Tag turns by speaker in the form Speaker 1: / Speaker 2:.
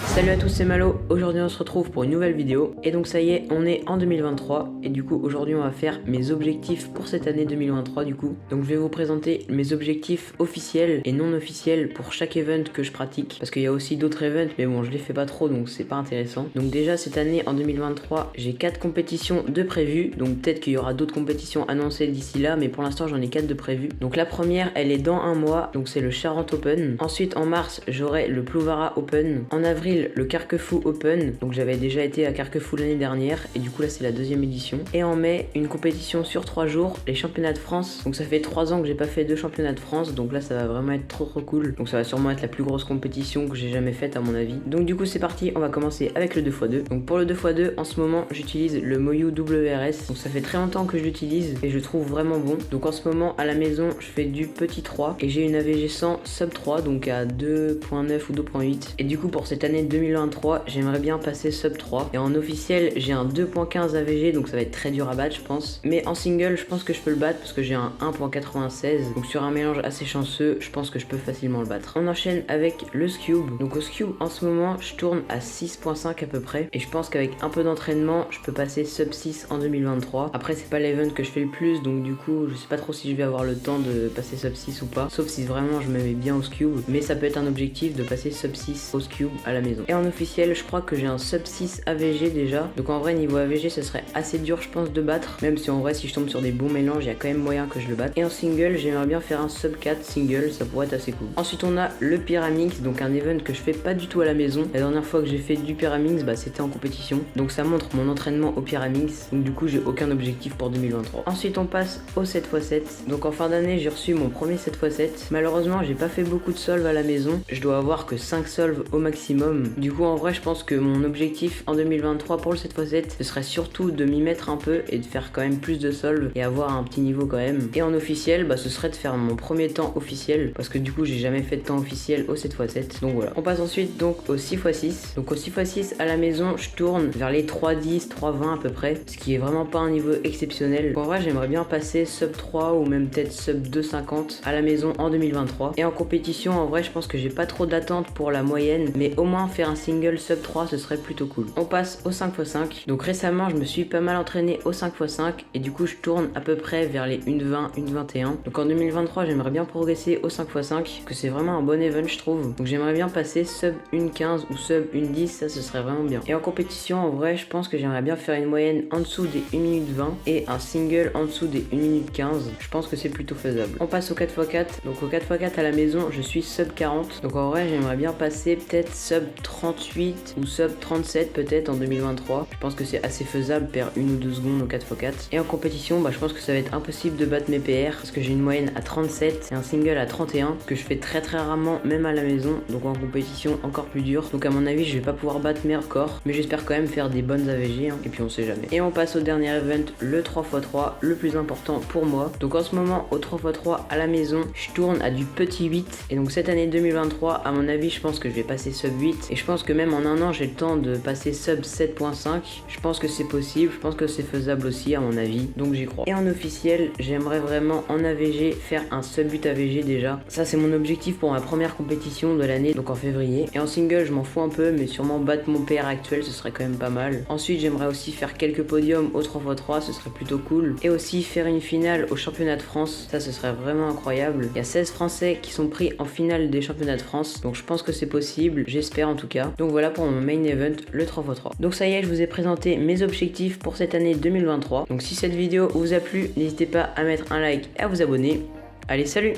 Speaker 1: Salut à tous, c'est Malo. Aujourd'hui on se retrouve pour une nouvelle vidéo. Et donc ça y est, on est en 2023. Et du coup aujourd'hui on va faire mes objectifs pour cette année 2023 du coup. Donc je vais vous présenter mes objectifs officiels et non officiels pour chaque event que je pratique. Parce qu'il y a aussi d'autres events, mais bon je les fais pas trop donc c'est pas intéressant. Donc déjà cette année en 2023, j'ai 4 compétitions de prévues. Donc peut-être qu'il y aura d'autres compétitions annoncées d'ici là, mais pour l'instant j'en ai 4 de prévues. Donc la première elle est dans un mois, donc c'est le Charente Open. Ensuite en mars j'aurai le Plouvara Open. En avril le Carquefou Open, donc j'avais déjà été à Carquefou l'année dernière et du coup là c'est la deuxième édition. Et en mai, une compétition sur 3 jours, les championnats de France. Donc ça fait 3 ans que j'ai pas fait 2 championnats de France, donc là ça va vraiment être trop cool. Donc ça va sûrement être la plus grosse compétition que j'ai jamais faite à mon avis. Donc du coup c'est parti, on va commencer avec le 2x2. Donc pour le 2x2, en ce moment j'utilise le Moyu WRS. Donc ça fait très longtemps que je l'utilise et je le trouve vraiment bon. Donc en ce moment à la maison je fais du petit 3 et j'ai une AVG 100 sub 3, donc à 2.9 ou 2.8. Et du coup pour cette année 2023, j'aimerais bien passer sub 3. Et en officiel, j'ai un 2.15 AVG, donc ça va être très dur à battre, je pense. Mais en single, je pense que je peux le battre parce que j'ai un 1.96. Donc sur un mélange assez chanceux, je pense que je peux facilement le battre. On enchaîne avec le Scube. Donc au Scube, en ce moment, je tourne à 6.5 à peu près. Et je pense qu'avec un peu d'entraînement, je peux passer sub 6 en 2023. Après, c'est pas l'event que je fais le plus, donc du coup, je sais pas trop si je vais avoir le temps de passer sub 6 ou pas. Sauf si vraiment je me mets bien au Scube. Mais ça peut être un objectif de passer sub 6 au Scube à la maison. Et en officiel, je crois que j'ai un sub 6 AVG déjà. Donc en vrai, niveau AVG, ce serait assez dur, je pense, de battre. Même si en vrai, si je tombe sur des bons mélanges, il y a quand même moyen que je le batte. Et en single, j'aimerais bien faire un sub 4 single, ça pourrait être assez cool. Ensuite, on a le Pyramix, donc un event que je fais pas du tout à la maison. La dernière fois que j'ai fait du Pyramix, bah c'était en compétition. Donc ça montre mon entraînement au Pyramix. Donc du coup, j'ai aucun objectif pour 2023. Ensuite, on passe au 7x7. Donc en fin d'année, j'ai reçu mon premier 7x7. Malheureusement, j'ai pas fait beaucoup de solves à la maison. Je dois avoir que 5 solves au maximum. Du coup en vrai je pense que mon objectif en 2023 pour le 7x7 ce serait surtout de m'y mettre un peu et de faire quand même plus de solves et avoir un petit niveau quand même. Et en officiel bah ce serait de faire mon premier temps officiel parce que du coup j'ai jamais fait de temps officiel au 7x7. Donc voilà. On passe ensuite donc au 6x6. Donc au 6x6 à la maison je tourne vers les 3.10, 3.20 à peu près. Ce qui est vraiment pas un niveau exceptionnel. En vrai j'aimerais bien passer sub 3 ou même peut-être sub 2.50 à la maison en 2023. Et en compétition en vrai je pense que j'ai pas trop d'attente pour la moyenne, mais au moins faire un single sub 3 ce serait plutôt cool. On passe au 5x5. Donc récemment je me suis pas mal entraîné au 5x5 et du coup je tourne à peu près vers les 1.20, 1.21. Donc en 2023 j'aimerais bien progresser au 5x5, que c'est vraiment un bon event je trouve. Donc j'aimerais bien passer sub 1.15 ou sub 1.10, ça ce serait vraiment bien. Et en compétition en vrai je pense que j'aimerais bien faire une moyenne en dessous des 1 minute 20 et un single en dessous des 1 minute 15. Je pense que c'est plutôt faisable. On passe au 4x4. Donc au 4x4 à la maison je suis sub 40. Donc en vrai j'aimerais bien passer peut-être sub 38 ou sub 37 peut-être en 2023. Je pense que c'est assez faisable, perdre 1 ou 2 secondes au 4x4. Et en compétition, bah, je pense que ça va être impossible de battre mes PR parce que j'ai une moyenne à 37 et un single à 31 que je fais très rarement même à la maison. Donc en compétition encore plus dur. Donc à mon avis je vais pas pouvoir battre mes records, mais j'espère quand même faire des bonnes AVG et puis on sait jamais. Et on passe au dernier event, le 3x3, le plus important pour moi. Donc en ce moment au 3x3 à la maison, je tourne à du petit 8 et donc cette année 2023 à mon avis je pense que je vais passer sub 8 et je pense que même en un an j'ai le temps de passer sub 7.5. Je pense que c'est possible, je pense que c'est faisable aussi à mon avis, donc j'y crois. Et en officiel, j'aimerais vraiment en AVG faire un sub 8 AVG déjà. Ça c'est mon objectif pour ma première compétition de l'année, donc en février. Et en single je m'en fous un peu, mais sûrement battre mon PR actuel ce serait quand même pas mal. Ensuite j'aimerais aussi faire quelques podiums au 3x3, ce serait plutôt cool. Et aussi faire une finale au championnat de France, ça ce serait vraiment incroyable. Il y a 16 Français qui sont pris en finale des championnats de France, donc je pense que c'est possible, j'espère en tout cas. Donc voilà pour mon main event, le 3x3. Donc ça y est, je vous ai présenté mes objectifs pour cette année 2023. Donc si cette vidéo vous a plu, n'hésitez pas à mettre un like et à vous abonner. Allez, salut!